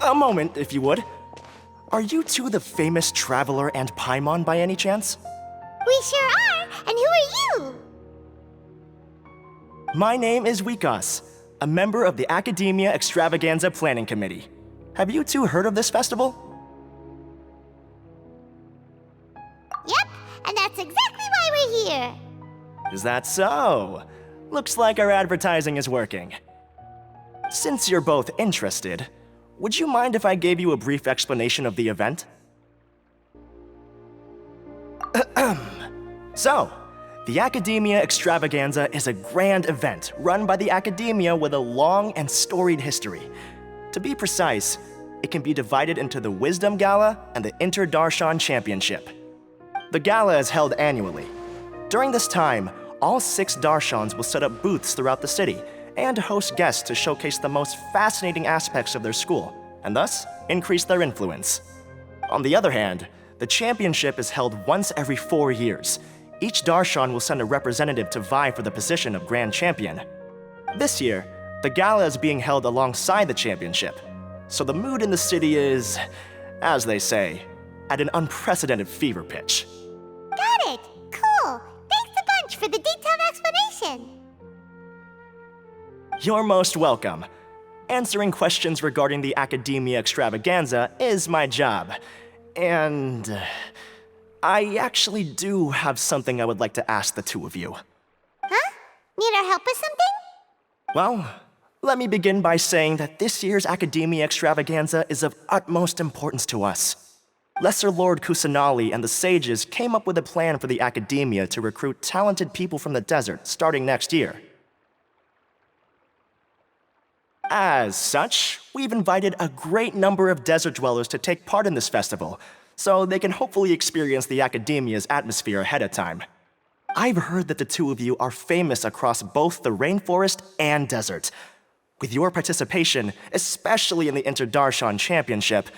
A moment, if you would. Are you two the famous Traveler and Paimon by any chance? We sure are! And who are you? My name is Wikas, a member of the Academia Extravaganza Planning Committee. Have you two heard of this festival? Yep, and that's exactly why we're here. Is that so? Looks like our advertising is working. Since you're both interested, would you mind if I gave you a brief explanation of the event? So, the Academia Extravaganza is a grand event run by the Academia with a long and storied history. To be precise, it can be divided into the Wisdom Gala and the Inter-Darshan Championship. The gala is held annually. During this time, all 6 Darshans will set up booths throughout the city and host guests to showcase the most fascinating aspects of their school, and thus increase their influence. On the other hand, the championship is held once every 4 years. Each Darshan will send a representative to vie for the position of Grand Champion. This year, the gala is being held alongside the championship, so the mood in the city is, as they say, at an unprecedented fever pitch. Got it! Cool! Thanks a bunch for the detailed explanation. You're most welcome. Answering questions regarding the Academia Extravaganza is my job. And I actually do have something I would like to ask the two of you. Huh? Need our help with something? Well, let me begin by saying that this year's Academia Extravaganza is of utmost importance to us. Lesser Lord Kusanali and the sages came up with a plan for the Academia to recruit talented people from the desert starting next year. As such, we've invited a great number of desert dwellers to take part in this festival, so they can hopefully experience the Academia's atmosphere ahead of time. I've heard that the two of you are famous across both the rainforest and desert. With your participation, especially in the Inter-Darshan Championship,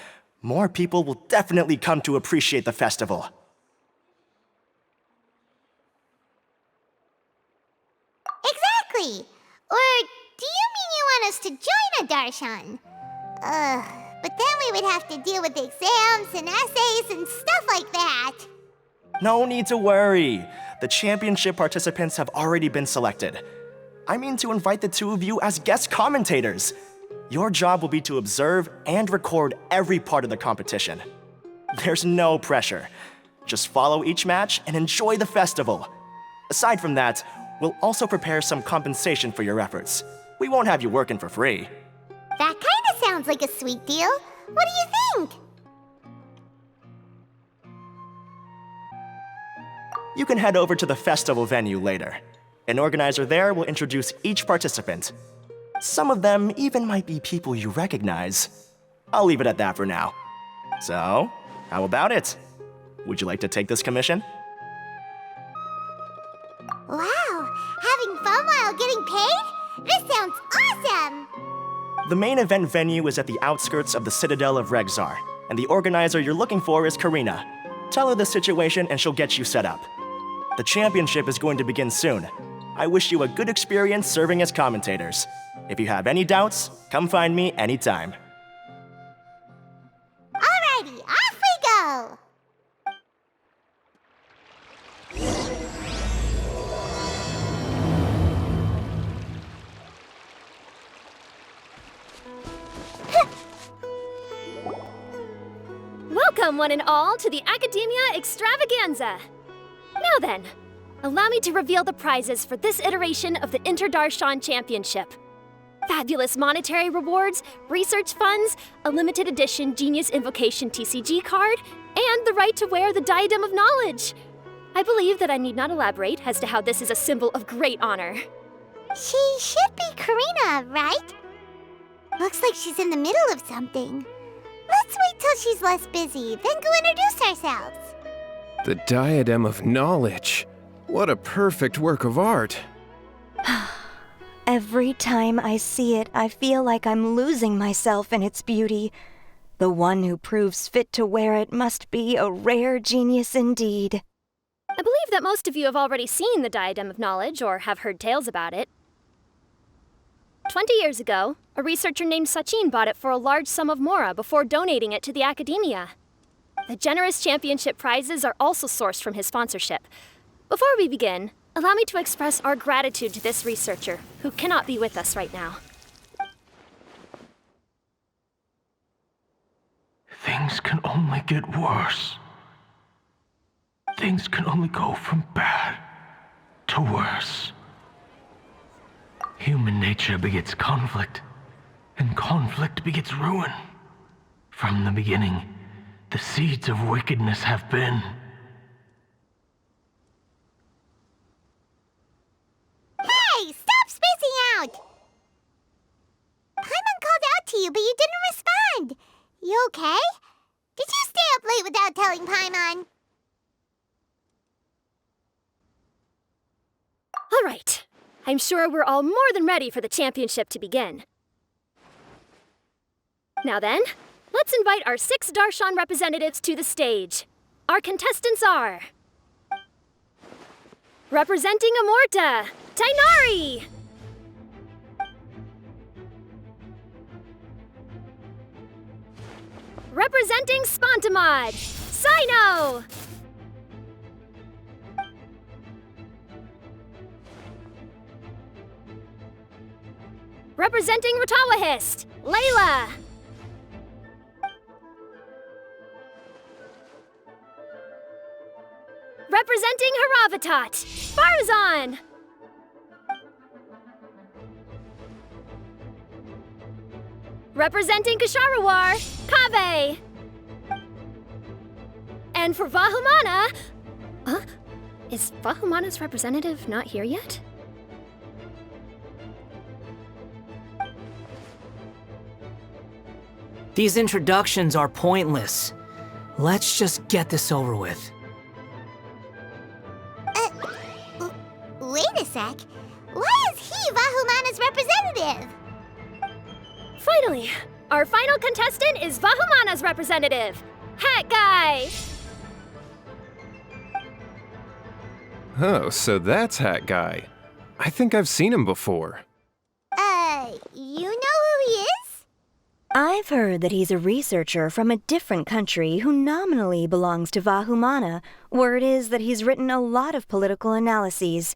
more people will definitely come to appreciate the festival. Exactly! Or do you mean you want us to join a Darshan? But then we would have to deal with exams and essays and stuff like that. No need to worry. The championship participants have already been selected. I mean to invite the two of you as guest commentators. Your job will be to observe and record every part of the competition. There's no pressure. Just follow each match and enjoy the festival. Aside from that, we'll also prepare some compensation for your efforts. We won't have you working for free. That kinda sounds like a sweet deal. What do you think? You can head over to the festival venue later. An organizer there will introduce each participant. Some of them even might be people you recognize. I'll leave it at that for now. So, how about it? Would you like to take this commission? Wow, having fun while getting paid? This sounds awesome! The main event venue is at the outskirts of the Citadel of Regzar, and the organizer you're looking for is Karina. Tell her the situation and she'll get you set up. The championship is going to begin soon. I wish you a good experience serving as commentators. If you have any doubts, come find me anytime. Alrighty, off we go! Welcome, one and all, to the Academia Extravaganza! Now then, allow me to reveal the prizes for this iteration of the Inter-Darshan Championship. Fabulous monetary rewards, research funds, a limited edition Genius Invocation TCG card, and the right to wear the Diadem of Knowledge. I believe that I need not elaborate as to how this is a symbol of great honor. She should be Karina, right? Looks like she's in the middle of something. Let's wait till she's less busy, then go introduce ourselves. The Diadem of Knowledge. What a perfect work of art. Every time I see it, I feel like I'm losing myself in its beauty. The one who proves fit to wear it must be a rare genius indeed. I believe that most of you have already seen the Diadem of Knowledge or have heard tales about it. 20 years ago, a researcher named Sachin bought it for a large sum of mora before donating it to the academia. The generous championship prizes are also sourced from his sponsorship. Before we begin, allow me to express our gratitude to this researcher, who cannot be with us right now. Things can only get worse. Things can only go from bad to worse. Human nature begets conflict, and conflict begets ruin. From the beginning, the seeds of wickedness have been. Hey, stop spacing out! Paimon called out to you, but you didn't respond. You okay? Did you stay up late without telling Paimon? All right. I'm sure we're all more than ready for the championship to begin. Now then, let's invite our 6 Darshan representatives to the stage. Our contestants are... Representing Amorta, Tainari! Representing Spontamod, Sino! Representing Ratawahist, Layla! Representing Haravatat, Farazan! Representing Kasharawar, Kaveh! And for Vahumana... Huh? Is Vahumana's representative not here yet? These introductions are pointless. Let's just get this over with. Wait a sec. Why is he Vahumana's representative? Finally, our final contestant is Vahumana's representative, Hat Guy! Oh, so that's Hat Guy. I think I've seen him before. You know who he is? I've heard that he's a researcher from a different country who nominally belongs to Vahumana. Word is that he's written a lot of political analyses.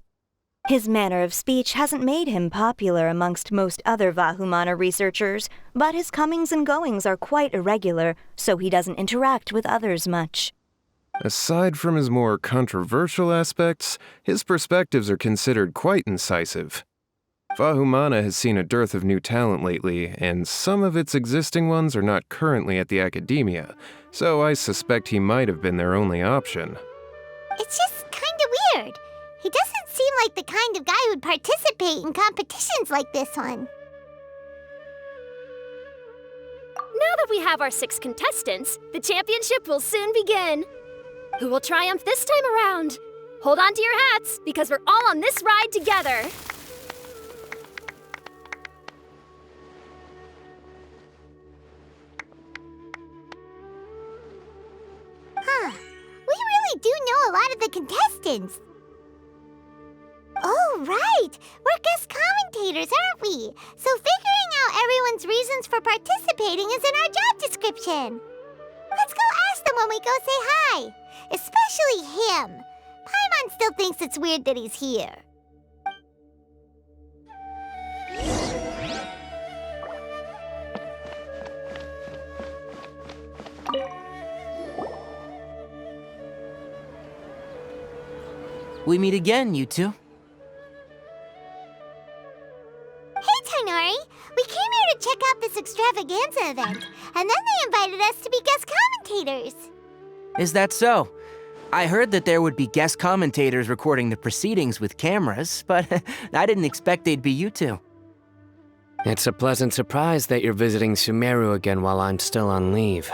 His manner of speech hasn't made him popular amongst most other Vahumana researchers, but his comings and goings are quite irregular, so he doesn't interact with others much. Aside from his more controversial aspects, his perspectives are considered quite incisive. Vahumana has seen a dearth of new talent lately, and some of its existing ones are not currently at the academia, so I suspect he might have been their only option. It's just kinda weird. He doesn't seem like the kind of guy who'd participate in competitions like this one. Now that we have our 6 contestants, the championship will soon begin. Who will triumph this time around? Hold on to your hats, because we're all on this ride together. Huh. We really do know a lot of the contestants. Oh, right! We're guest commentators, aren't we? So figuring out everyone's reasons for participating is in our job description. Let's go ask them when we go say hi. Especially him. Paimon still thinks it's weird that he's here. We meet again, you two. Hey, Tainari! We came here to check out this extravaganza event, and then they invited us to be guest commentators. Is that so? I heard that there would be guest commentators recording the proceedings with cameras, but I didn't expect they'd be you two. It's a pleasant surprise that you're visiting Sumeru again while I'm still on leave.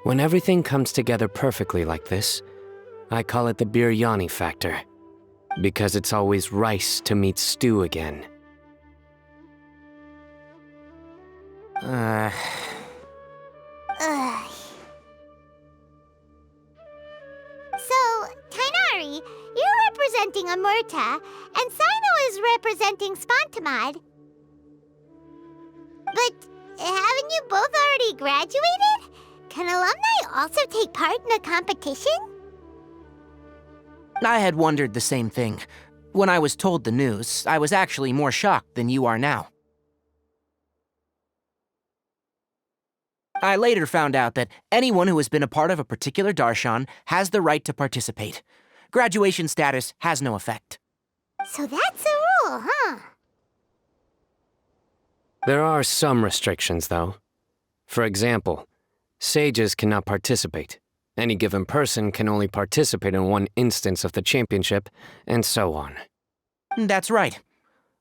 When everything comes together perfectly like this, I call it the biryani factor, because it's always rice to meet stew again. Ugh. So, Tainari, you're representing Amurta, and Sino is representing Spontamod. But haven't you both already graduated? Can alumni also take part in a competition? I had wondered the same thing. When I was told the news, I was actually more shocked than you are now. I later found out that anyone who has been a part of a particular darshan has the right to participate. Graduation status has no effect. So that's a rule, huh? There are some restrictions, though. For example, sages cannot participate. Any given person can only participate in one instance of the championship, and so on. That's right.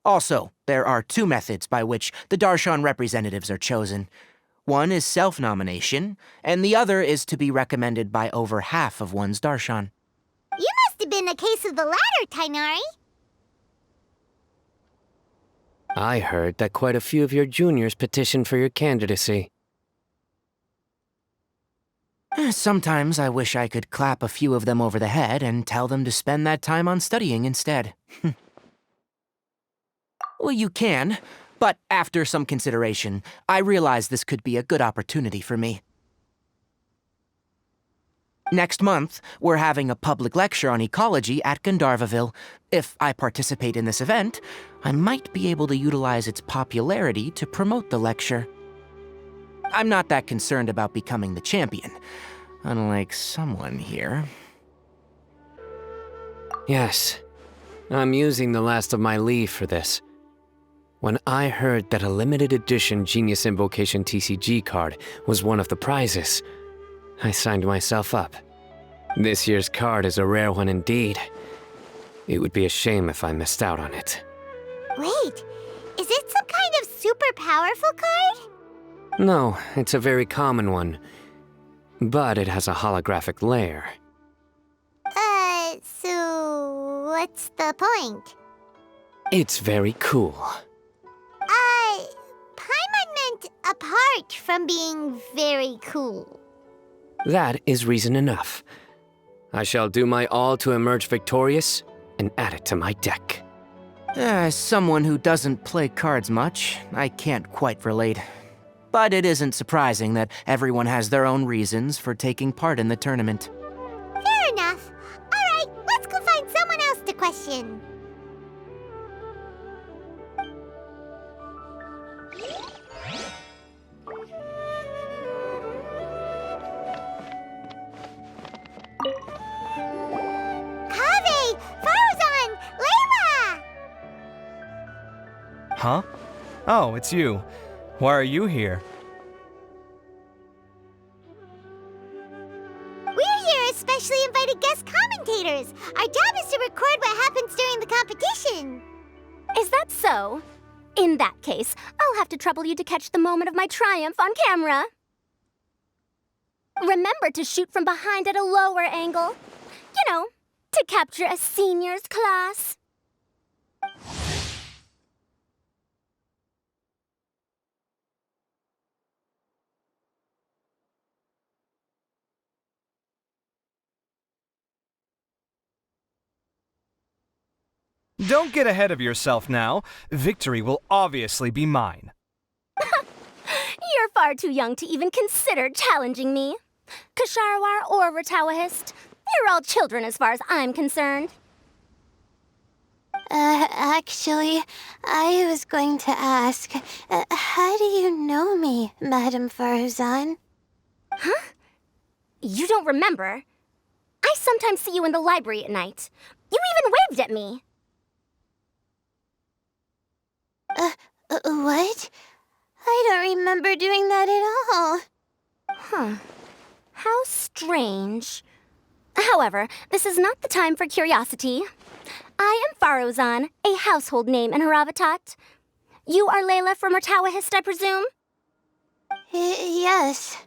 Also, there are two methods by which the darshan representatives are chosen. One is self-nomination, and the other is to be recommended by over half of one's darshan. You must have been a case of the latter, Tainari. I heard that quite a few of your juniors petitioned for your candidacy. Sometimes I wish I could clap a few of them over the head and tell them to spend that time on studying instead. Well, you can, but after some consideration, I realize this could be a good opportunity for me. Next month, we're having a public lecture on ecology at Gandharvaville. If I participate in this event, I might be able to utilize its popularity to promote the lecture. I'm not that concerned about becoming the champion, unlike someone here. Yes, I'm using the last of my leave for this. When I heard that a limited edition Genius Invocation TCG card was one of the prizes, I signed myself up. This year's card is a rare one indeed. It would be a shame if I missed out on it. Wait, is it some kind of super powerful card? No, it's a very common one. But it has a holographic layer. So what's the point? It's very cool. Paimon meant apart from being very cool. That is reason enough. I shall do my all to emerge victorious and add it to my deck. As someone who doesn't play cards much, I can't quite relate. But it isn't surprising that everyone has their own reasons for taking part in the tournament. Fair enough. Alright, let's go find someone else to question. Kaveh! Faruzan! Layla! Huh? Oh, it's you. Why are you here? We're here as specially invited guest commentators. Our job is to record what happens during the competition. Is that so? In that case, I'll have to trouble you to catch the moment of my triumph on camera. Remember to shoot from behind at a lower angle. You know, to capture a seniors class. Don't get ahead of yourself now. Victory will obviously be mine. You're far too young to even consider challenging me. Kasharwar or Ratawahist, you're all children as far as I'm concerned. Actually, I was going to ask, how do you know me, Madame Faruzan? Huh? You don't remember? I sometimes see you in the library at night. You even waved at me. What? I don't remember doing that at all. Huh. How strange. However, this is not the time for curiosity. I am Faruzan, a household name in Haravatat. You are Layla from Ratawahist, I presume? Yes.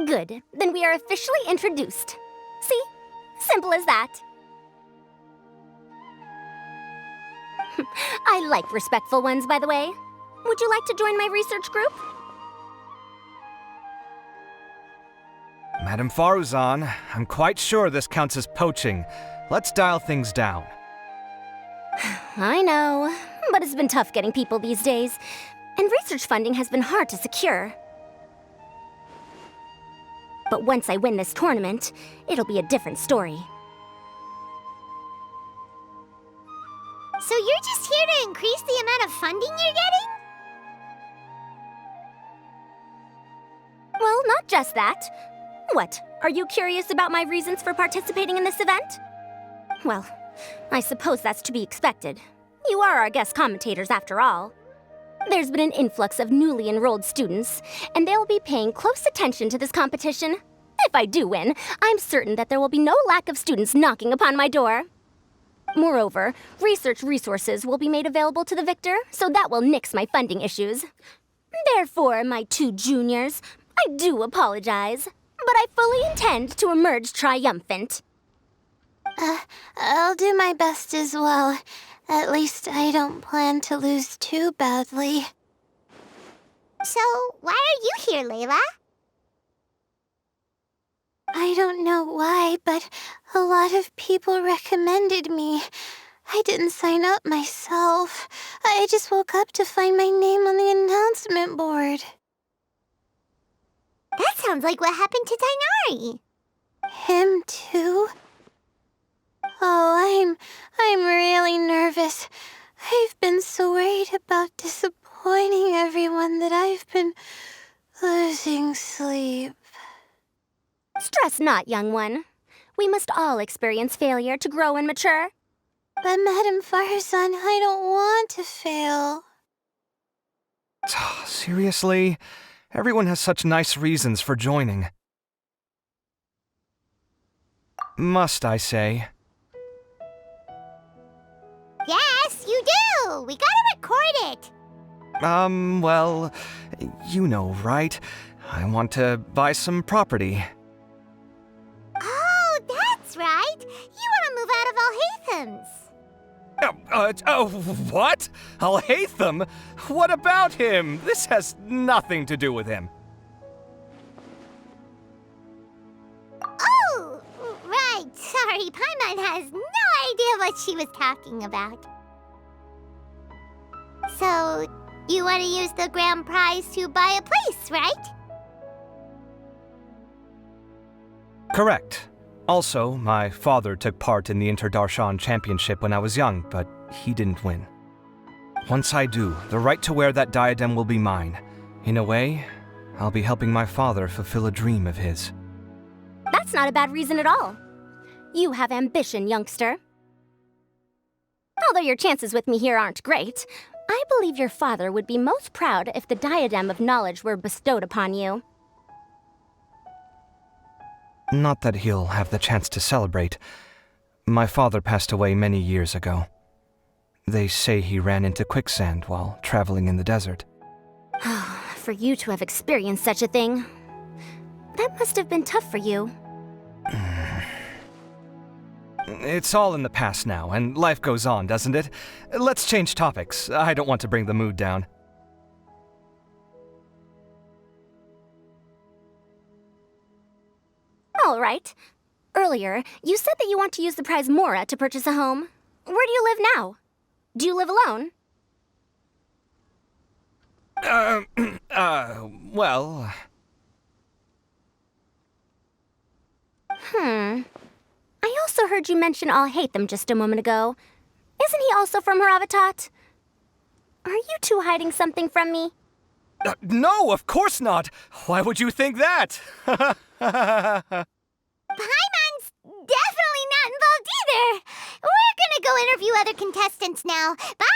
Good. Then we are officially introduced. See? Simple as that. I like respectful ones, by the way. Would you like to join my research group? Madame Faruzan, I'm quite sure this counts as poaching. Let's dial things down. I know, but it's been tough getting people these days. and research funding has been hard to secure. But once I win this tournament, it'll be a different story. So you're just here to increase the amount of funding you're getting? Well, not just that. What, are you curious about my reasons for participating in this event? Well, I suppose that's to be expected. You are our guest commentators after all. There's been an influx of newly enrolled students, and they'll be paying close attention to this competition. If I do win, I'm certain that there will be no lack of students knocking upon my door. Moreover, research resources will be made available to the victor, so that will nix my funding issues. Therefore, my two juniors, I do apologize, but I fully intend to emerge triumphant. I'll do my best as well. At least I don't plan to lose too badly. So, why are you here, Layla? I don't know why, but a lot of people recommended me. I didn't sign up myself. I just woke up to find my name on the announcement board. That sounds like what happened to Tainari. Him too? Oh, I'm really nervous. I've been so worried about disappointing everyone that I've been losing sleep. Stress not, young one. We must all experience failure to grow and mature. But Madame Farzan, I don't want to fail. Seriously? Everyone has such nice reasons for joining. Must I say? Yes, you do! We gotta record it! Well, you know, right? I want to buy some property. Oh, that's right! You want to move out of Alhatham's. What? Alhaitham? What about him? This has nothing to do with him. Oh, right. Sorry, Paimon has no idea what she was talking about. So, you want to use the grand prize to buy a place, right? Correct. Also, my father took part in the Inter-Darshan Championship when I was young, but he didn't win. Once I do, the right to wear that diadem will be mine. In a way, I'll be helping my father fulfill a dream of his. That's not a bad reason at all. You have ambition, youngster. Although your chances with me here aren't great, I believe your father would be most proud if the diadem of knowledge were bestowed upon you. Not that he'll have the chance to celebrate. My father passed away many years ago. They say he ran into quicksand while traveling in the desert. For you to have experienced such a thing, that must have been tough for you. It's all in the past now, and life goes on, doesn't it? Let's change topics. I don't want to bring the mood down. All right. Earlier, you said that you want to use the prize Mora to purchase a home. Where do you live now? Do you live alone? Well... I also heard you mention Alhaitham just a moment ago. Isn't he also from Haravatat? Are you two hiding something from me? No, of course not! Why would you think that? Paimon's definitely not involved either! We're gonna go interview other contestants now. Bye!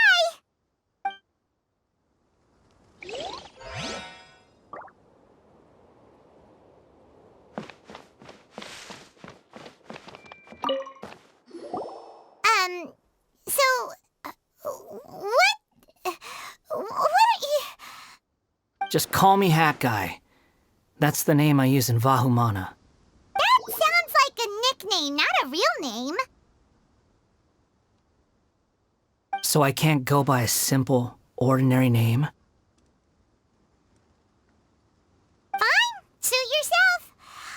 What are you... Just call me Hat Guy. That's the name I use in Vahumana. That sounds like a nickname, not a real name. So I can't go by a simple, ordinary name? Fine, suit yourself.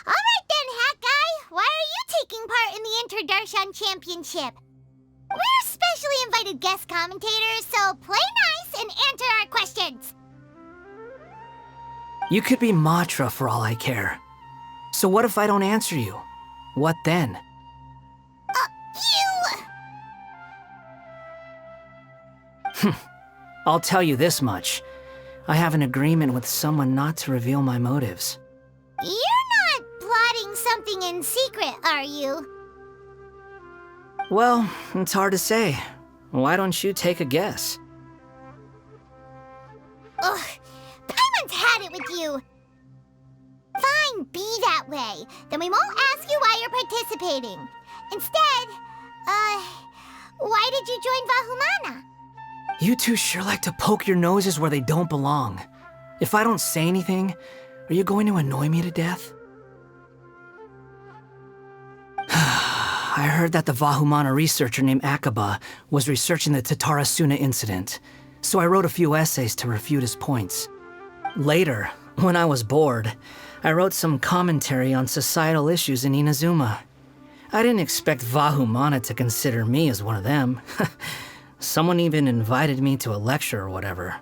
All right then, Hat Guy. Why are you taking part in the Inter-Darshan Championship? We're specially invited guest commentators, so play nice and answer our questions. You could be Matra for all I care. So what if I don't answer you? What then? I'll tell you this much. I have an agreement with someone not to reveal my motives. You're not plotting something in secret, are you? Well, it's hard to say. Why don't you take a guess? Ugh, Paimon's had it with you. Fine, be that way. Then we won't ask you why you're participating. Instead, why did you join Vahumana? You two sure like to poke your noses where they don't belong. If I don't say anything, are you going to annoy me to death? I heard that the Vahumana researcher named Akaba was researching the Tatarasuna incident, so I wrote a few essays to refute his points. Later, when I was bored, I wrote some commentary on societal issues in Inazuma. I didn't expect Vahumana to consider me as one of them. Someone even invited me to a lecture or whatever.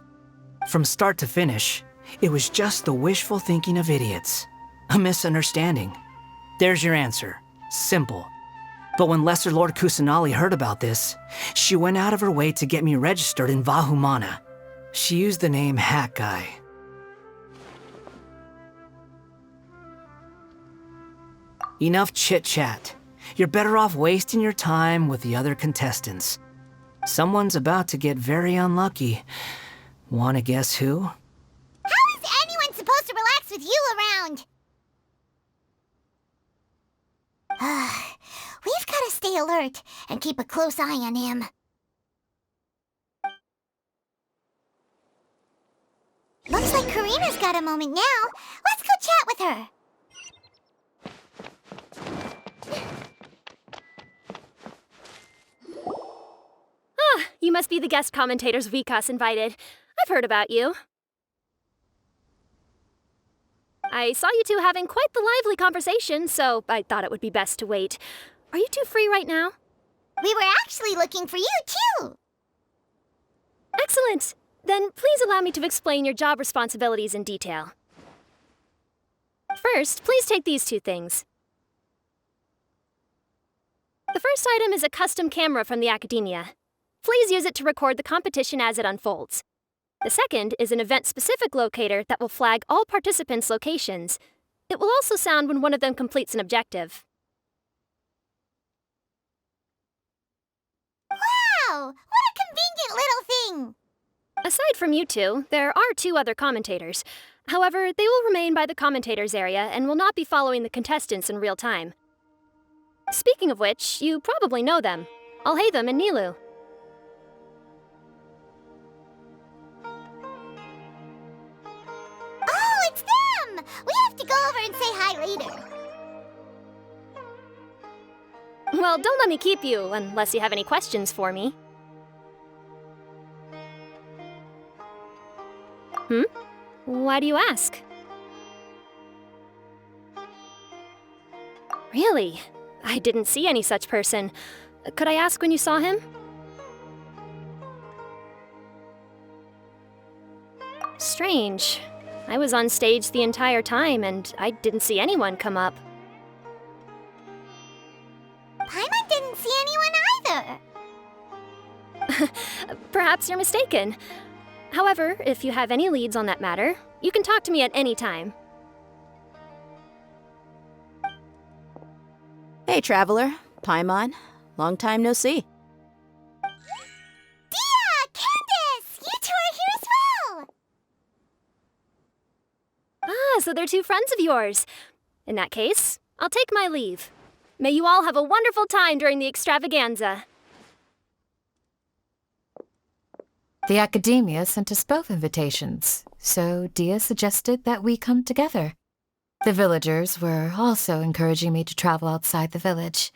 From start to finish, it was just the wishful thinking of idiots. A misunderstanding. There's your answer. Simple. But when Lesser Lord Kusanali heard about this, she went out of her way to get me registered in Vahumana. She used the name Hat Guy. Enough chit-chat. You're better off wasting your time with the other contestants. Someone's about to get very unlucky. Wanna guess who? How is anyone supposed to relax with you around? We've got to stay alert and keep a close eye on him. Looks like Karina's got a moment now. Let's go chat with her. You must be the guest commentators Vikas invited. I've heard about you. I saw you two having quite the lively conversation, so I thought it would be best to wait. Are you two free right now? We were actually looking for you, too. Excellent. Then please allow me to explain your job responsibilities in detail. First, please take these two things. The first item is a custom camera from the Academia. Please use it to record the competition as it unfolds. The second is an event-specific locator that will flag all participants' locations. It will also sound when one of them completes an objective. Wow! What a convenient little thing! Aside from you two, there are two other commentators. However, they will remain by the commentators area and will not be following the contestants in real time. Speaking of which, you probably know them. Alhaitham and Nilu. Oh, it's them! We have to go over and say hi later. Well, don't let me keep you, unless you have any questions for me. Why do you ask? Really? I didn't see any such person. Could I ask when you saw him? Strange. I was on stage the entire time, and I didn't see anyone come up. Paimon didn't see anyone either. Perhaps you're mistaken. However, if you have any leads on that matter, you can talk to me at any time. Hey, Traveler. Paimon. Long time no see. Dia! Candace! You two are here as well! Ah, so they're two friends of yours. In that case, I'll take my leave. May you all have a wonderful time during the extravaganza. The Academia sent us both invitations, so Dia suggested that we come together. The villagers were also encouraging me to travel outside the village.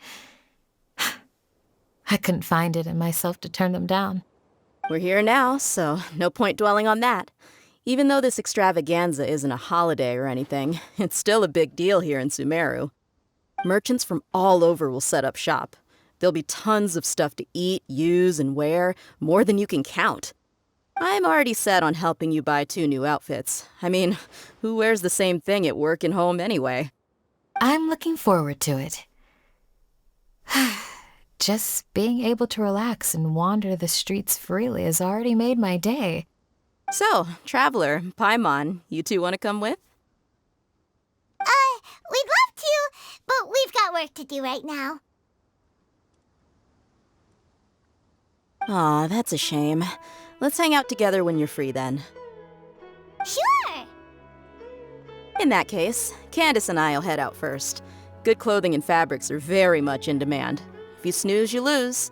I couldn't find it in myself to turn them down. We're here now, so no point dwelling on that. Even though this extravaganza isn't a holiday or anything, it's still a big deal here in Sumeru. Merchants from all over will set up shop. There'll be tons of stuff to eat, use, and wear, more than you can count. I'm already set on helping you buy 2 new outfits. I mean, who wears the same thing at work and home anyway? I'm looking forward to it. Just being able to relax and wander the streets freely has already made my day. So, Traveler, Paimon, you two want to come with? We'd love to, but we've got work to do right now. Aw, that's a shame. Let's hang out together when you're free then. Sure! In that case, Candace and I'll head out first. Good clothing and fabrics are very much in demand. If you snooze, you lose.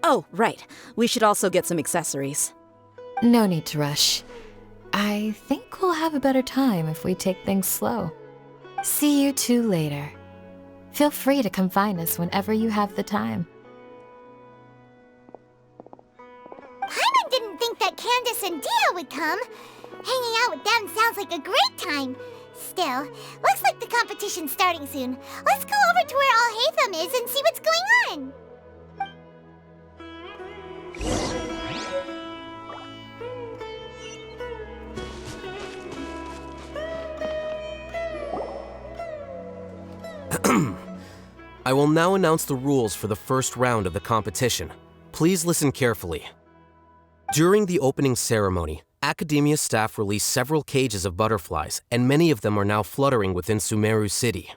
Oh, right. We should also get some accessories. No need to rush. I think we'll have a better time if we take things slow. See you two later. Feel free to come find us whenever you have the time. Paimon didn't think that Candace and Dia would come. Hanging out with them sounds like a great time. Still, looks like the competition's starting soon. Let's go over to where Alhaitham is and see what's going on. I will now announce the rules for the first round of the competition. Please listen carefully. During the opening ceremony, Academia staff released several cages of butterflies, and many of them are now fluttering within Sumeru City.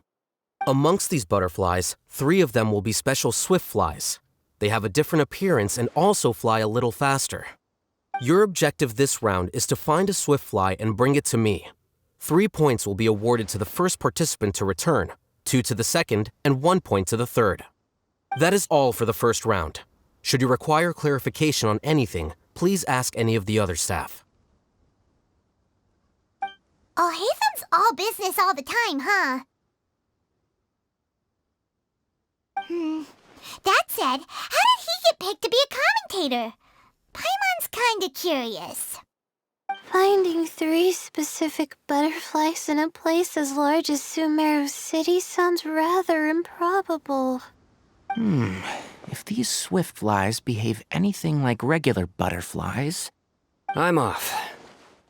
Amongst these butterflies, 3 of them will be special swift flies. They have a different appearance and also fly a little faster. Your objective this round is to find a swift fly and bring it to me. 3 points will be awarded to the first participant to return, 2 to the second, and 1 point to the third. That is all for the first round. Should you require clarification on anything, please ask any of the other staff. Alhaitham's all business all the time, huh? That said, how did he get picked to be a commentator? Paimon's kinda curious. Finding 3 specific butterflies in a place as large as Sumeru City sounds rather improbable. If these swift flies behave anything like regular butterflies... I'm off.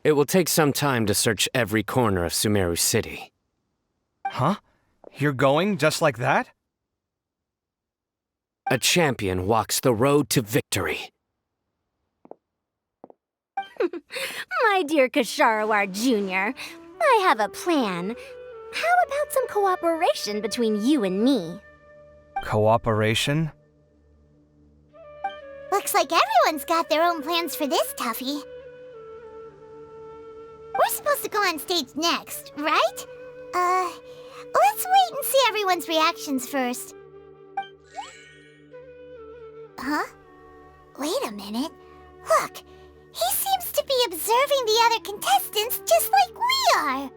It will take some time to search every corner of Sumeru City. Huh? You're going just like that? A champion walks the road to victory. My dear Kasharawar Jr., I have a plan. How about some cooperation between you and me? Cooperation? Looks like everyone's got their own plans for this, Tuffy. We're supposed to go on stage next, right? Let's wait and see everyone's reactions first. Huh? Wait a minute. Look, he seems to be observing the other contestants just like we are.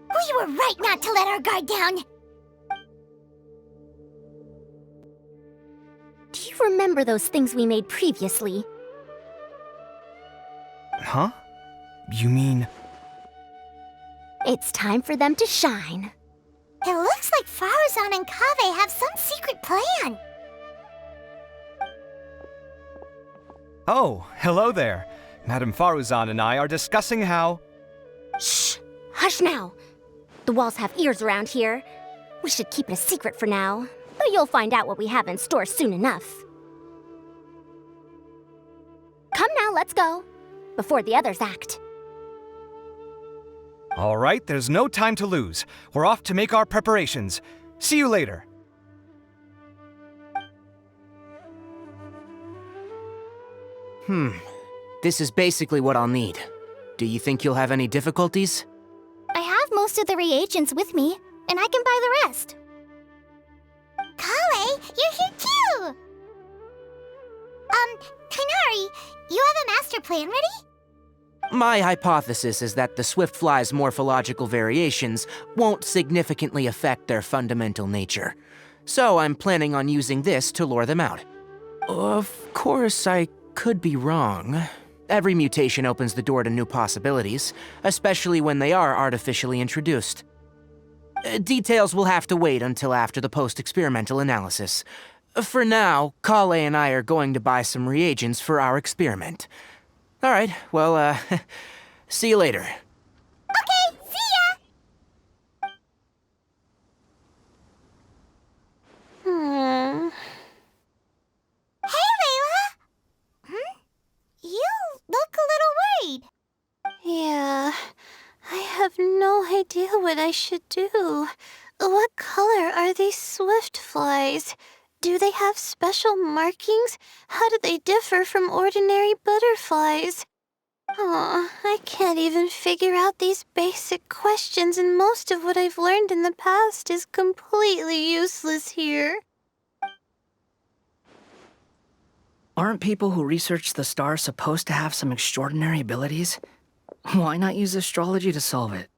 We were right not to let our guard down. Do you remember those things we made previously? Huh? You mean... It's time for them to shine. It looks like Faruzan and Kaveh have some secret plan. Oh, hello there. Madame Faruzan and I are discussing how... Shh! Hush now! The walls have ears around here. We should keep it a secret for now, but you'll find out what we have in store soon enough. Come now, let's go, before the others act. All right, there's no time to lose. We're off to make our preparations. See you later. This is basically what I'll need. Do you think you'll have any difficulties? I have most of the reagents with me, and I can buy the rest. Kale, you're here too! Kainari, you have a master plan ready? My hypothesis is that the swift fly's morphological variations won't significantly affect their fundamental nature. So I'm planning on using this to lure them out. Of course, I could be wrong. Every mutation opens the door to new possibilities, especially when they are artificially introduced. Details will have to wait until after the post-experimental analysis. For now, Kale and I are going to buy some reagents for our experiment. All right, well, see you later. Okay, see ya! Hey, Layla! You look a little worried. Yeah, I have no idea what I should do. What color are these swift flies? Do they have special markings? How do they differ from ordinary butterflies? Oh, I can't even figure out these basic questions, and most of what I've learned in the past is completely useless here. Aren't people who research the stars supposed to have some extraordinary abilities? Why not use astrology to solve it?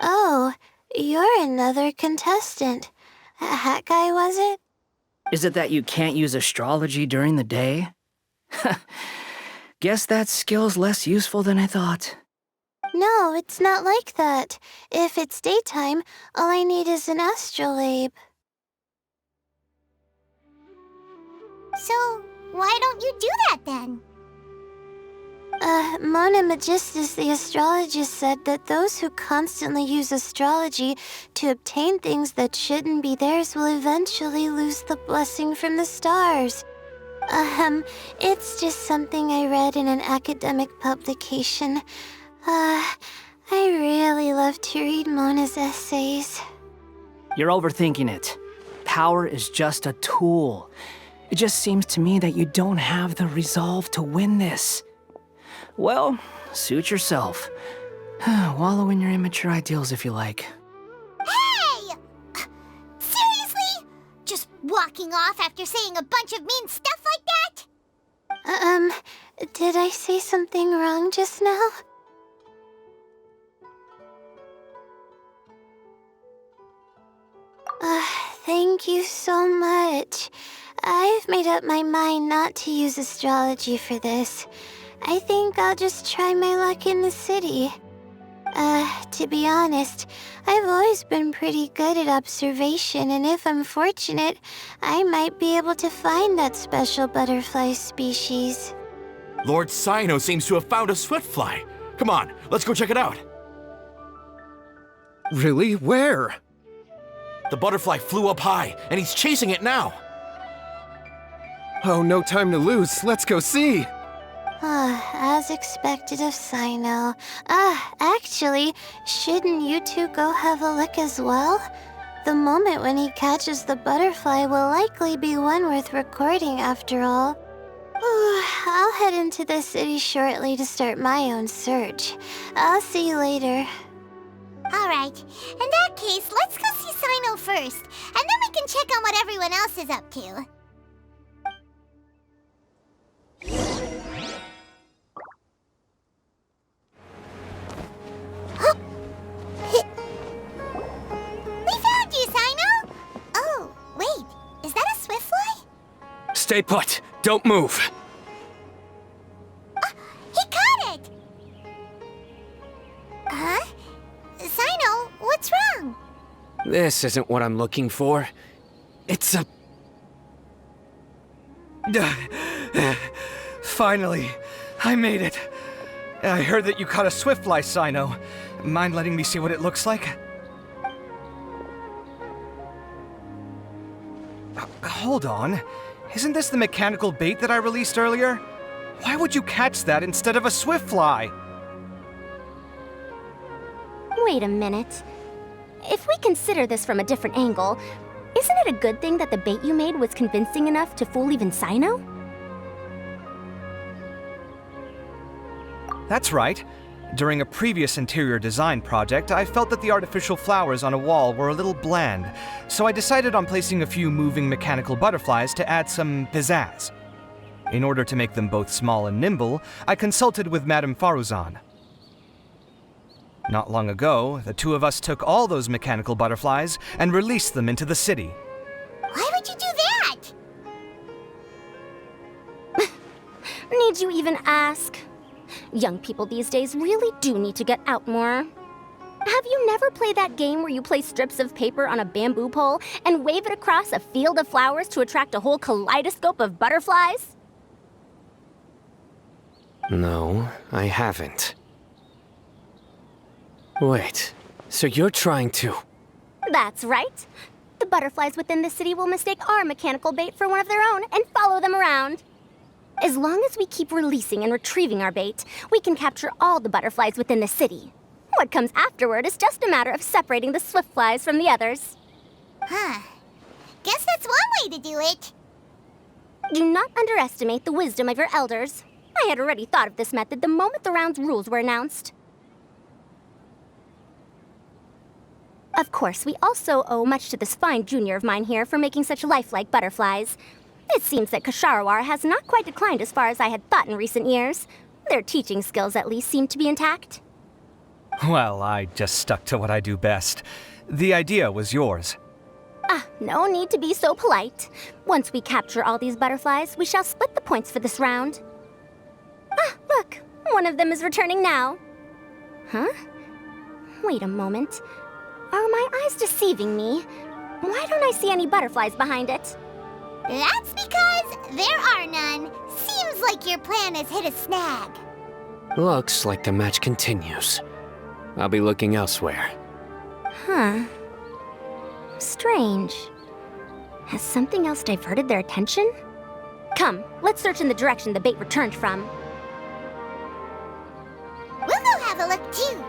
Oh, you're another contestant. Hat guy, was it? Is it that you can't use astrology during the day? Guess that skill's less useful than I thought. No, it's not like that. If it's daytime, all I need is an astrolabe. So, why don't you do that then? Mona Magistus, the astrologist, said that those who constantly use astrology to obtain things that shouldn't be theirs will eventually lose the blessing from the stars. It's just something I read in an academic publication. I really love to read Mona's essays. You're overthinking it. Power is just a tool. It just seems to me that you don't have the resolve to win this. Well, suit yourself. Wallow in your immature ideals if you like. Hey! Seriously? Just walking off after saying a bunch of mean stuff like that? Did I say something wrong just now? Thank you so much. I've made up my mind not to use astrology for this. I think I'll just try my luck in the city. To be honest, I've always been pretty good at observation, and if I'm fortunate, I might be able to find that special butterfly species. Lord Cyno seems to have found a swiftfly. Come on, let's go check it out. Really? Where? The butterfly flew up high, and he's chasing it now. Oh, no time to lose. Let's go see. As expected of Cyno. Actually, shouldn't you two go have a look as well? The moment when he catches the butterfly will likely be one worth recording after all. I'll head into the city shortly to start my own search. I'll see you later. Alright, in that case, let's go see Cyno first, and then we can check on what everyone else is up to. We found you, Cyno! Oh, wait, is that a swiftfly? Stay put. Don't move. He caught it! Huh? Cyno, what's wrong? This isn't what I'm looking for. It's a... Finally, I made it. I heard that you caught a swiftfly, Cyno. Mind letting me see what it looks like? Hold on. Isn't this the mechanical bait that I released earlier? Why would you catch that instead of a swiftfly? Wait a minute. If we consider this from a different angle, isn't it a good thing that the bait you made was convincing enough to fool even Cyno? That's right. During a previous interior design project, I felt that the artificial flowers on a wall were a little bland, so I decided on placing a few moving mechanical butterflies to add some pizzazz. In order to make them both small and nimble, I consulted with Madame Faruzan. Not long ago, the two of us took all those mechanical butterflies and released them into the city. Why would you do that? Need you even ask? Young people these days really do need to get out more. Have you never played that game where you place strips of paper on a bamboo pole and wave it across a field of flowers to attract a whole kaleidoscope of butterflies? No, I haven't. Wait, so you're trying to... That's right. The butterflies within the city will mistake our mechanical bait for one of their own and follow them around. As long as we keep releasing and retrieving our bait, we can capture all the butterflies within the city. What comes afterward is just a matter of separating the swift flies from the others. Huh. Guess that's one way to do it. Do not underestimate the wisdom of your elders. I had already thought of this method the moment the round's rules were announced. Of course, we also owe much to this fine junior of mine here for making such lifelike butterflies. It seems that Kasharawar has not quite declined as far as I had thought in recent years. Their teaching skills at least seem to be intact. Well, I just stuck to what I do best. The idea was yours. No need to be so polite. Once we capture all these butterflies, we shall split the points for this round. Look, one of them is returning now. Huh? Wait a moment. Are my eyes deceiving me? Why don't I see any butterflies behind it? That's because there are none. Seems like your plan has hit a snag. Looks like the match continues. I'll be looking elsewhere. Huh. Strange. Has something else diverted their attention? Come, let's search in the direction the bait returned from. We'll go have a look too.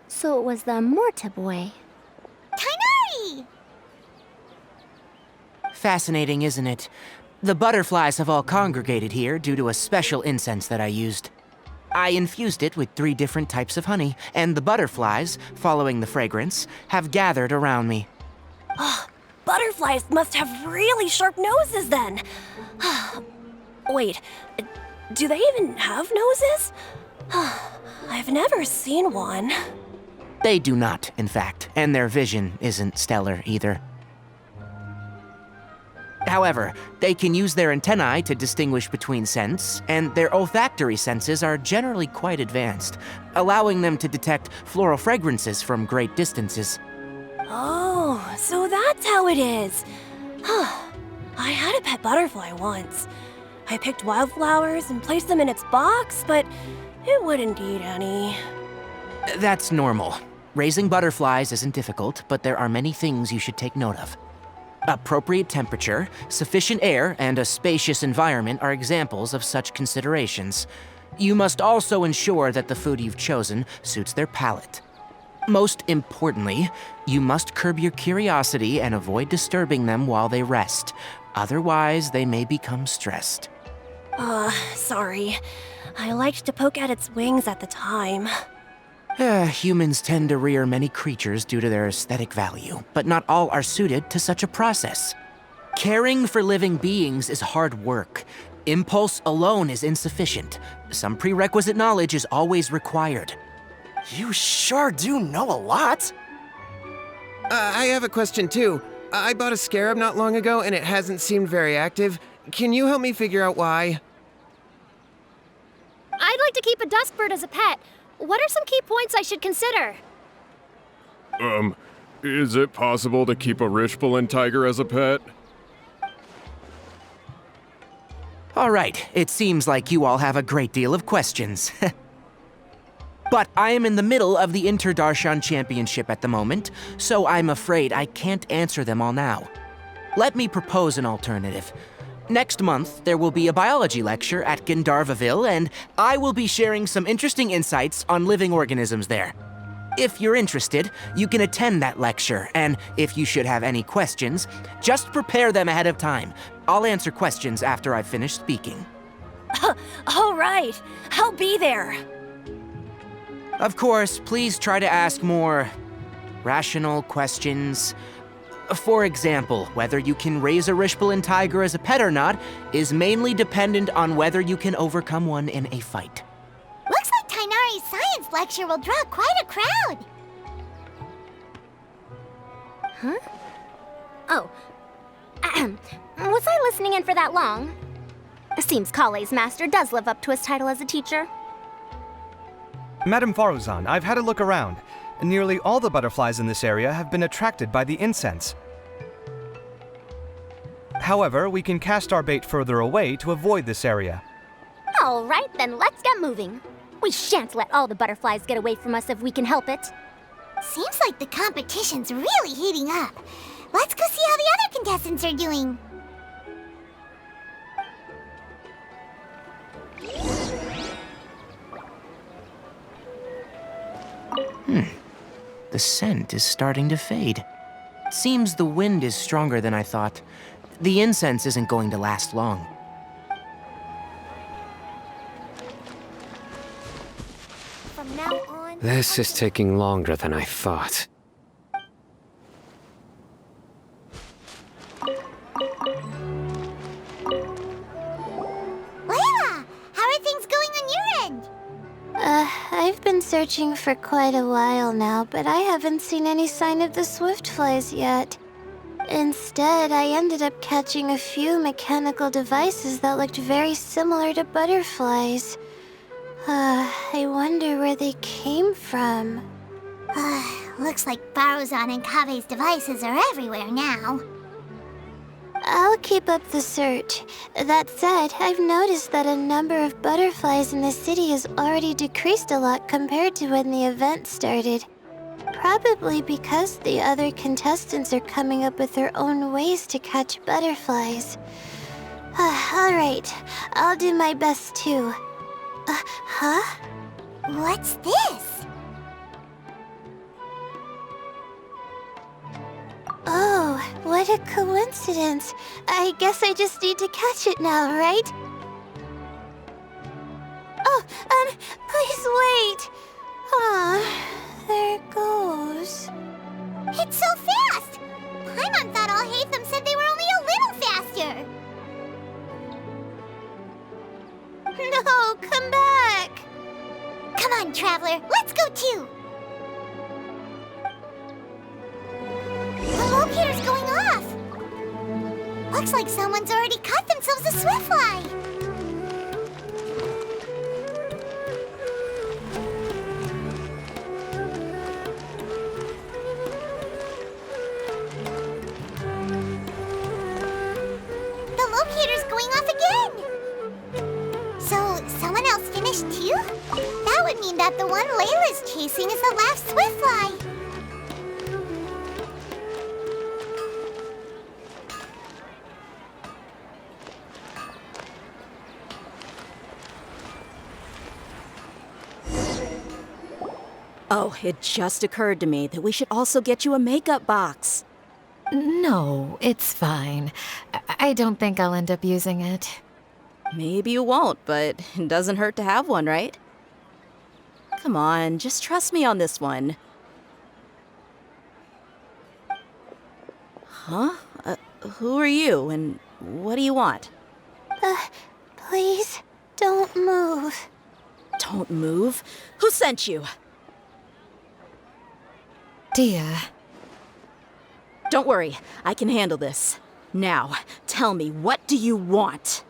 So it was the Morta boy. Tainari! Fascinating, isn't it? The butterflies have all congregated here due to a special incense that I used. I infused it with 3 different types of honey, and the butterflies, following the fragrance, have gathered around me. Oh, butterflies must have really sharp noses then. Wait, do they even have noses? I've never seen one. They do not, in fact, and their vision isn't stellar either. However, they can use their antennae to distinguish between scents, and their olfactory senses are generally quite advanced, allowing them to detect floral fragrances from great distances. Oh, so that's how it is. I had a pet butterfly once. I picked wildflowers and placed them in its box, but it wouldn't eat any. That's normal. Raising butterflies isn't difficult, but there are many things you should take note of. Appropriate temperature, sufficient air, and a spacious environment are examples of such considerations. You must also ensure that the food you've chosen suits their palate. Most importantly, you must curb your curiosity and avoid disturbing them while they rest. Otherwise, they may become stressed. Sorry. I liked to poke at its wings at the time. Humans tend to rear many creatures due to their aesthetic value, but not all are suited to such a process. Caring for living beings is hard work. Impulse alone is insufficient. Some prerequisite knowledge is always required. You sure do know a lot. I have a question too. I bought a scarab not long ago and it hasn't seemed very active. Can you help me figure out why? I'd like to keep a dustbird as a pet. What are some key points I should consider? Is it possible to keep a Richbulin tiger as a pet? All right, it seems like you all have a great deal of questions. But I am in the middle of the Inter-Darshan Championship at the moment, so I'm afraid I can't answer them all now. Let me propose an alternative. Next month, there will be a biology lecture at Gandharvaville, and I will be sharing some interesting insights on living organisms there. If you're interested, you can attend that lecture, and if you should have any questions, just prepare them ahead of time. I'll answer questions after I've finished speaking. All right, I'll be there. Of course, please try to ask more rational questions. For example, whether you can raise a Rishbalin tiger as a pet or not is mainly dependent on whether you can overcome one in a fight. Looks like Tainari's science lecture will draw quite a crowd. Huh? Oh. Was I listening in for that long? Seems Kale's master does live up to his title as a teacher. Madame Faruzan, I've had a look around. Nearly all the butterflies in this area have been attracted by the incense. However, we can cast our bait further away to avoid this area. All right, then let's get moving. We shan't let all the butterflies get away from us if we can help it. Seems like the competition's really heating up. Let's go see how the other contestants are doing. The scent is starting to fade. Seems the wind is stronger than I thought. The incense isn't going to last long. From now on... This is taking longer than I thought. Layla, how are things going on your end? I've been searching for quite a while now, but I haven't seen any sign of the swiftflies yet. Instead, I ended up catching a few mechanical devices that looked very similar to butterflies. I wonder where they came from. Looks like Faruzan and Kave's devices are everywhere now. I'll keep up the search. That said, I've noticed that a number of butterflies in the city has already decreased a lot compared to when the event started. Probably because the other contestants are coming up with their own ways to catch butterflies. Alright, I'll do my best too. Huh? What's this? Oh, what a coincidence. I guess I just need to catch it now, right? Oh, please wait. Aw, there it goes. It's so fast! Paimon thought all Hatham said they were only a little faster. No, come back! Come on, Traveler, let's go too! The locator's going off! Looks like someone's already caught themselves a swiftfly! The locator's going off again! So, someone else finished too? That would mean that the one Layla's chasing is the last swiftfly! Oh, it just occurred to me that we should also get you a makeup box. No, it's fine. I don't think I'll end up using it. Maybe you won't, but it doesn't hurt to have one, right? Come on, just trust me on this one. Huh? Who are you, and what do you want? Please, don't move. Don't move? Who sent you? Dia. Don't worry, I can handle this. Now, tell me, what do you want?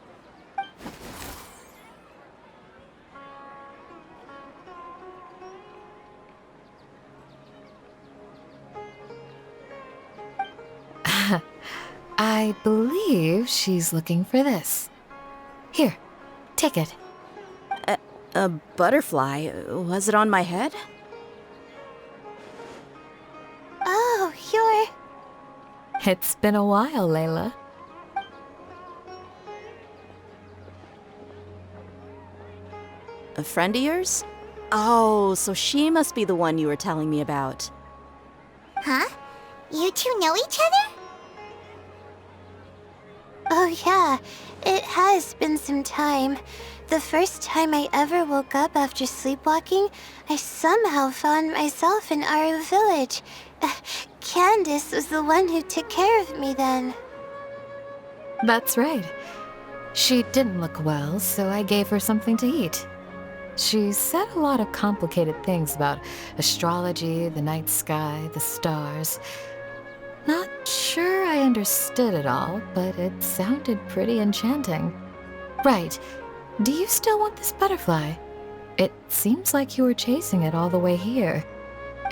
I believe she's looking for this. Here, take it. A butterfly? Was it on my head? Oh, It's been a while, Layla. A friend of yours? Oh, so she must be the one you were telling me about. Huh? You two know each other? Oh yeah, it has been some time. The first time I ever woke up after sleepwalking, I somehow found myself in our village. Candace was the one who took care of me then. That's right. She didn't look well, so I gave her something to eat. She said a lot of complicated things about astrology, the night sky, the stars. Not sure I understood it all, but it sounded pretty enchanting. Right. Do you still want this butterfly? It seems like you were chasing it all the way here.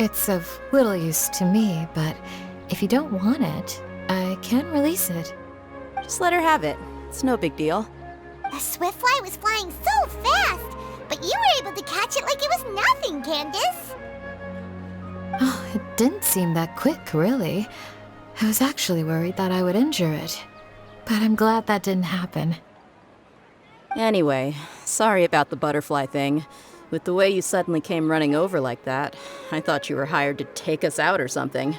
It's of little use to me, but if you don't want it, I can release it. Just let her have it. It's no big deal. The swiftfly was flying so fast, but you were able to catch it like it was nothing, Candace. Oh, it didn't seem that quick, really. I was actually worried that I would injure it, but I'm glad that didn't happen. Anyway, sorry about the butterfly thing. With the way you suddenly came running over like that, I thought you were hired to take us out or something.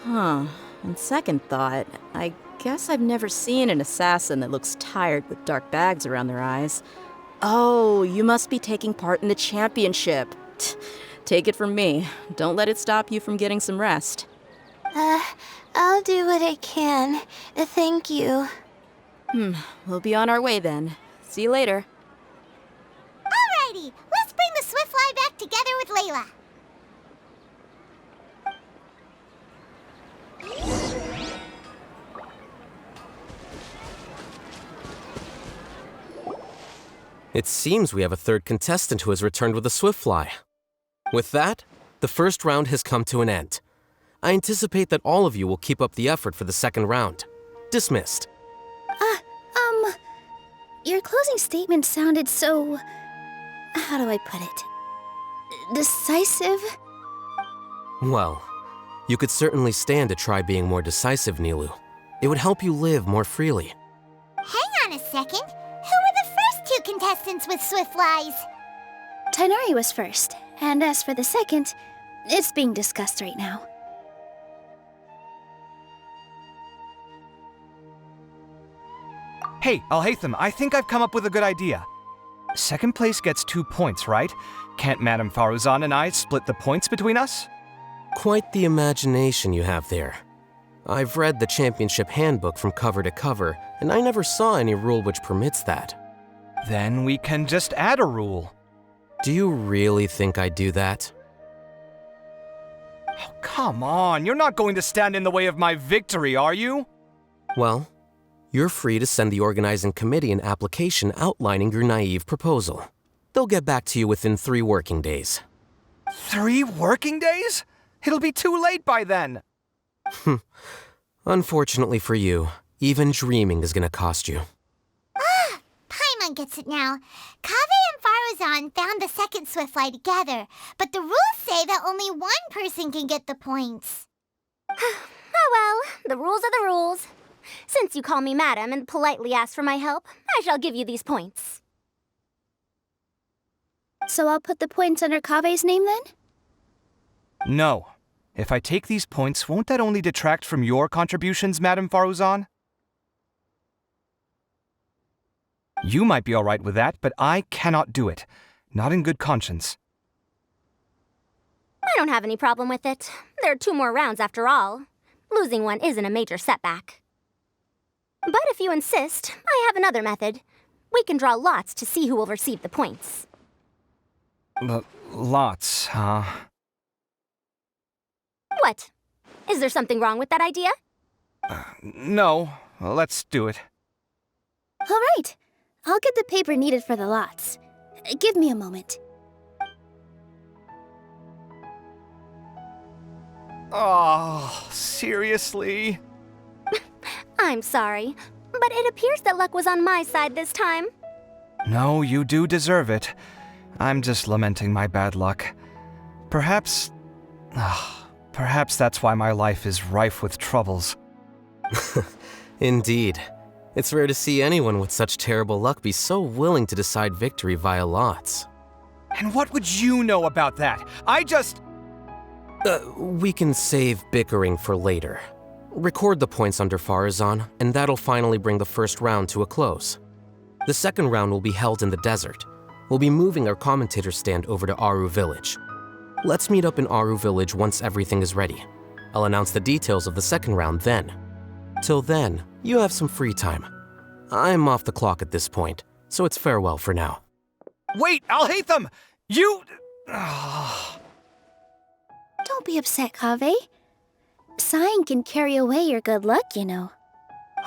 Huh. On second thought, I guess I've never seen an assassin that looks tired with dark bags around their eyes. Oh, you must be taking part in the championship. Take it from me. Don't let it stop you from getting some rest. I'll do what I can. Thank you. We'll be on our way then. See you later. Alrighty, let's bring the swiftfly back together with Layla. It seems we have a third contestant who has returned with a swiftfly. With that, the first round has come to an end. I anticipate that all of you will keep up the effort for the second round. Dismissed. Your closing statement sounded so... how do I put it? Decisive? Well, you could certainly stand to try being more decisive, Nilu. It would help you live more freely. Hang on a second. Who were the first two contestants with swiftflies? Tainari was first, and as for the second, it's being discussed right now. Hey, Alhaitham, I think I've come up with a good idea. Second place gets 2 points, right? Can't Madame Faruzan and I split the points between us? Quite the imagination you have there. I've read the championship handbook from cover to cover, and I never saw any rule which permits that. Then we can just add a rule. Do you really think I'd do that? Oh, come on, you're not going to stand in the way of my victory, are you? Well, you're free to send the organizing committee an application outlining your naive proposal. They'll get back to you within 3 working days. 3 working days? It'll be too late by then. Unfortunately for you, even dreaming is gonna cost you. Paimon gets it now. Kaveh and Faruzan found the second swiftfly together, but the rules say that only one person can get the points. Oh well, the rules are the rules. Since you call me madam and politely ask for my help, I shall give you these points. So I'll put the points under Kaveh's name then? No. If I take these points, won't that only detract from your contributions, Madame Faruzan? You might be all right with that, but I cannot do it. Not in good conscience. I don't have any problem with it. There are 2 more rounds after all. Losing one isn't a major setback. But if you insist, I have another method. We can draw lots to see who will receive the points. Lots, huh? What? Is there something wrong with that idea? No. Let's do it. All right. I'll get the paper needed for the lots. Give me a moment. Oh, seriously? I'm sorry, but it appears that luck was on my side this time. No, you do deserve it. I'm just lamenting my bad luck. Perhaps that's why my life is rife with troubles. Indeed. It's rare to see anyone with such terrible luck be so willing to decide victory via lots. And what would you know about that? We can save bickering for later. Record the points under Farazan, and that'll finally bring the first round to a close. The second round will be held in the desert. We'll be moving our commentator stand over to Aru Village. Let's meet up in Aru Village once everything is ready. I'll announce the details of the second round then. Till then, you have some free time. I'm off the clock at this point, so it's farewell for now. Wait, I'll hate them! You... Don't be upset, Kaveh. Sighing can carry away your good luck, you know.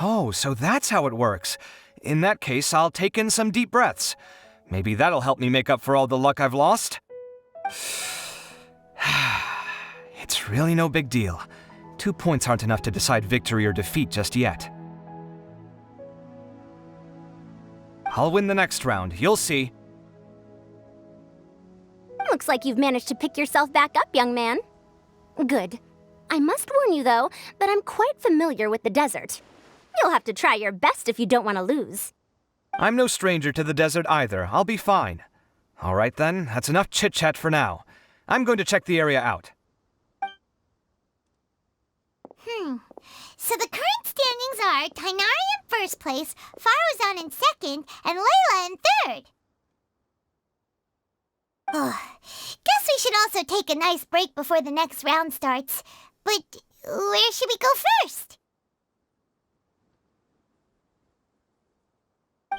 Oh, so that's how it works. In that case, I'll take in some deep breaths. Maybe that'll help me make up for all the luck I've lost. It's really no big deal. 2 points aren't enough to decide victory or defeat just yet. I'll win the next round, you'll see. Looks like you've managed to pick yourself back up, young man. Good. I must warn you, though, that I'm quite familiar with the desert. You'll have to try your best if you don't want to lose. I'm no stranger to the desert either. I'll be fine. All right then, that's enough chit-chat for now. I'm going to check the area out. So the current standings are Tainari in first place, Faruzan in second, and Layla in third. Guess we should also take a nice break before the next round starts. But where should we go first?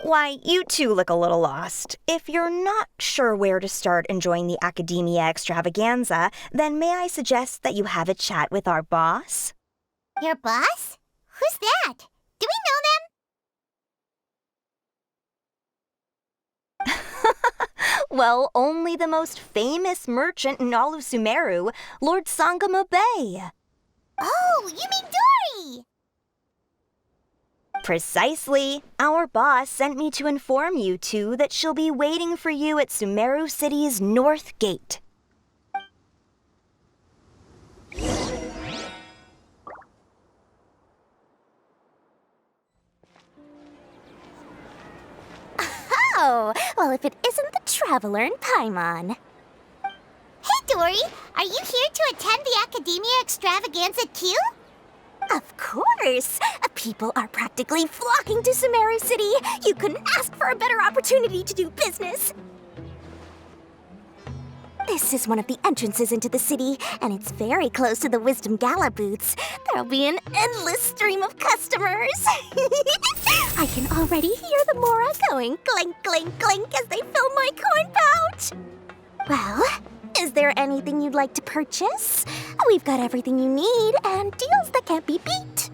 Why, you two look a little lost. If you're not sure where to start enjoying the Academia extravaganza, then may I suggest that you have a chat with our boss? Your boss? Who's that? Do we know them? Well, only the most famous merchant in all of Sumeru, Lord Sangamo Bay. Oh, you mean Dory! Precisely. Our boss sent me to inform you two that she'll be waiting for you at Sumeru City's North Gate. Oh, well, if it isn't the Traveler in Paimon. Hey, Dory! Are you here to attend the Academia extravaganza too? Of course! People are practically flocking to Sumeru City. You couldn't ask for a better opportunity to do business. This is one of the entrances into the city, and it's very close to the Wisdom Gala booths. There'll be an endless stream of customers. I can already hear the Mora going clink, clink, clink as they fill my coin pouch. Well, is there anything you'd like to purchase? We've got everything you need and deals that can't be beat.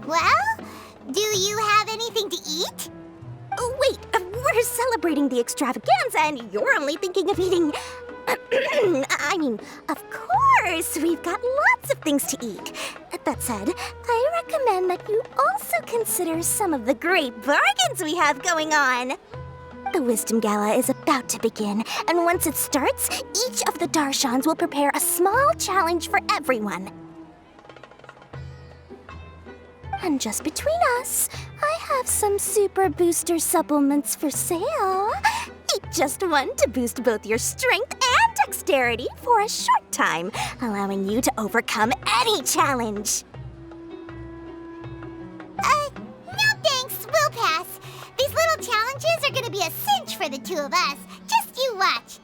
Well, do you have anything to eat? Oh, wait, we're celebrating the extravaganza and you're only thinking of eating... I mean, of course, we've got lots of things to eat. That said, I recommend that you also consider some of the great bargains we have going on. The Wisdom Gala is about to begin, and once it starts, each of the Darshans will prepare a small challenge for everyone. And just between us, I have some super booster supplements for sale. Eat just one to boost both your strength and dexterity for a short time, allowing you to overcome any challenge. No thanks, we'll pass. These little challenges are gonna be a cinch for the two of us. Just you watch.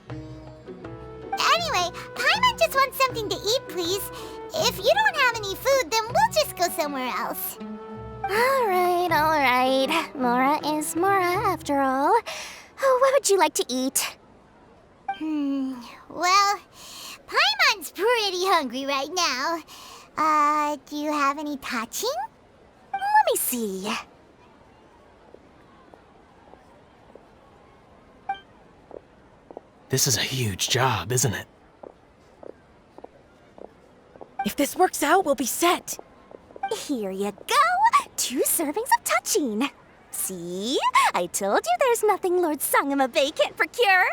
Anyway, Paimon just wants something to eat, please. If you don't have any food, then we'll just go somewhere else. All right. Mora is Mora, after all. Oh, what would you like to eat? Well, Paimon's pretty hungry right now. Do you have any touching? Let me see. This is a huge job, isn't it? If this works out, we'll be set. Here you go. 2 servings of touching. See? I told you there's nothing Lord Sangamabe can't procure.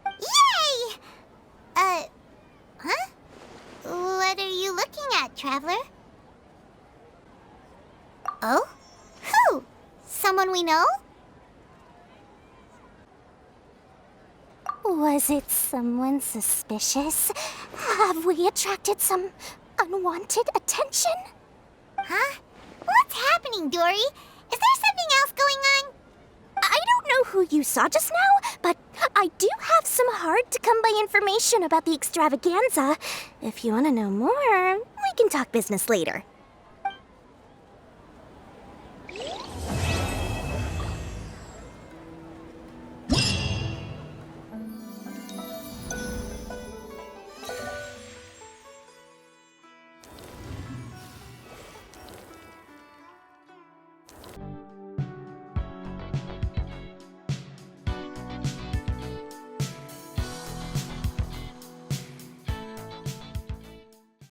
Yay! Huh? What are you looking at, Traveler? Oh? Who? Someone we know? Was it someone suspicious? Have we attracted some unwanted attention? Huh? What's happening, Dory? Is there something else going on? I don't know who you saw just now, but I do have some hard-to-come-by information about the extravaganza. If you want to know more, we can talk business later.